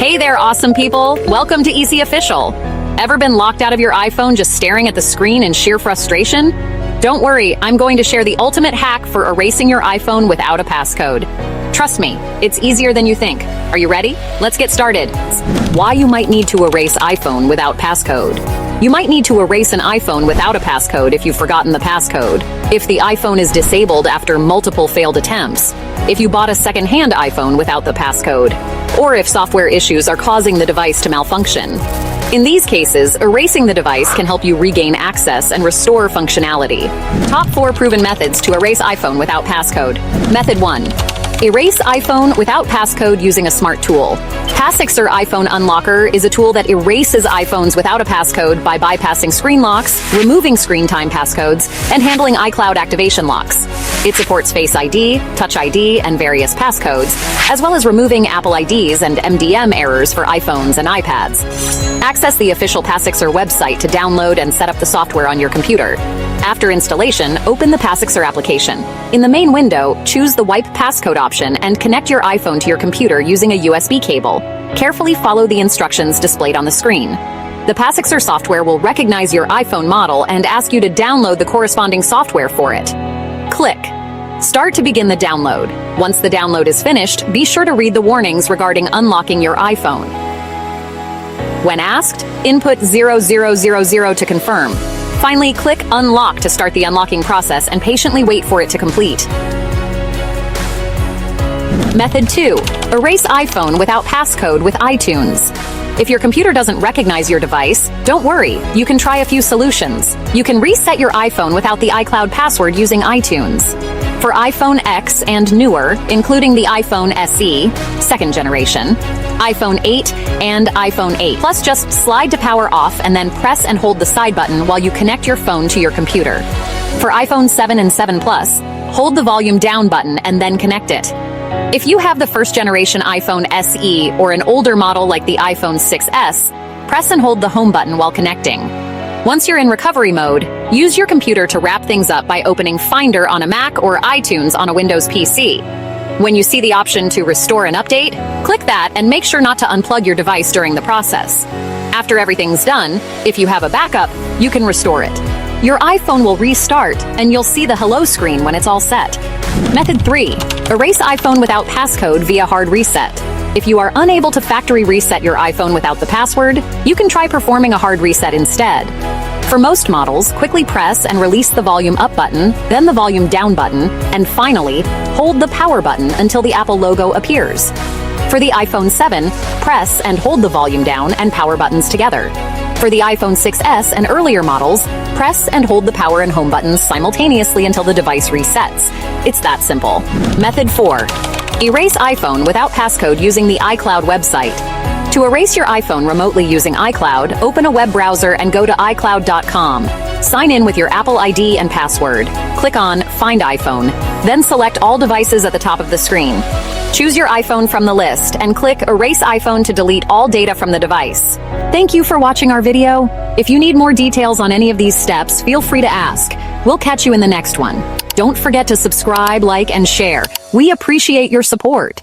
Hey there, awesome people! Welcome to Eassiy Official. Ever been locked out of your iPhone just staring at the screen in sheer frustration? Don't worry, I'm going to share the ultimate hack for erasing your iPhone without a passcode. Trust me, it's easier than you think. Are you ready? Let's get started. Why you might need to erase iPhone without passcode. You might need to erase an iPhone without a passcode if you've forgotten the passcode, if the iPhone is disabled after multiple failed attempts, if you bought a second-hand iPhone without the passcode, or if software issues are causing the device to malfunction. In these cases, erasing the device can help you regain access and restore functionality. Top 4 proven methods to erase iPhone without passcode. Method 1. Erase iPhone without passcode using a smart tool. Passixer iPhone Unlocker is a tool that erases iPhones without a passcode by bypassing screen locks, removing screen time passcodes, and handling iCloud activation locks. It supports Face ID, Touch ID, and various passcodes, as well as removing Apple IDs and MDM errors for iPhones and iPads. Access the official Passixer website to download and set up the software on your computer. After installation, open the Passixer application. In the main window, choose the Wipe Passcode option and connect your iPhone to your computer using a USB cable. Carefully follow the instructions displayed on the screen. The Passixer software will recognize your iPhone model and ask you to download the corresponding software for it. Click. Start to begin the download. Once the download is finished, be sure to read the warnings regarding unlocking your iPhone. When asked, input 0000 to confirm. Finally, click Unlock to start the unlocking process and patiently wait for it to complete. Method 2. Erase iPhone without passcode with iTunes. If your computer doesn't recognize your device, don't worry, you can try a few solutions. You can reset your iPhone without the iCloud password using iTunes. For iPhone X and newer, including the iPhone SE, second generation, iPhone 8, and iPhone 8. Plus, just slide to power off and then press and hold the side button while you connect your phone to your computer. For iPhone 7 and 7 Plus, hold the volume down button and then connect it. If you have the first generation iPhone SE or an older model like the iPhone 6s, press and hold the home button while connecting. Once you're in recovery mode, use your computer to wrap things up by opening Finder on a Mac or iTunes on a Windows PC. When you see the option to restore and update, click that and make sure not to unplug your device during the process. After everything's done, if you have a backup, you can restore it. Your iPhone will restart and you'll see the hello screen when it's all set. Method 3. Erase iPhone without passcode via hard reset. If you are unable to factory reset your iPhone without the password, you can try performing a hard reset instead. For most models, quickly press and release the volume up button, then the volume down button, and finally, hold the power button until the Apple logo appears. For the iPhone 7, press and hold the volume down and power buttons together. For the iPhone 6s and earlier models, press and hold the power and home buttons simultaneously until the device resets. It's that simple. Method 4. Erase iPhone without passcode using the iCloud website. To erase your iPhone remotely using iCloud, open a web browser and go to iCloud.com. Sign in with your Apple ID and password. Click on Find iPhone, then select all devices at the top of the screen. Choose your iPhone from the list and click Erase iPhone to delete all data from the device. Thank you for watching our video. If you need more details on any of these steps, feel free to ask. We'll catch you in the next one. Don't forget to subscribe, like, and share. We appreciate your support.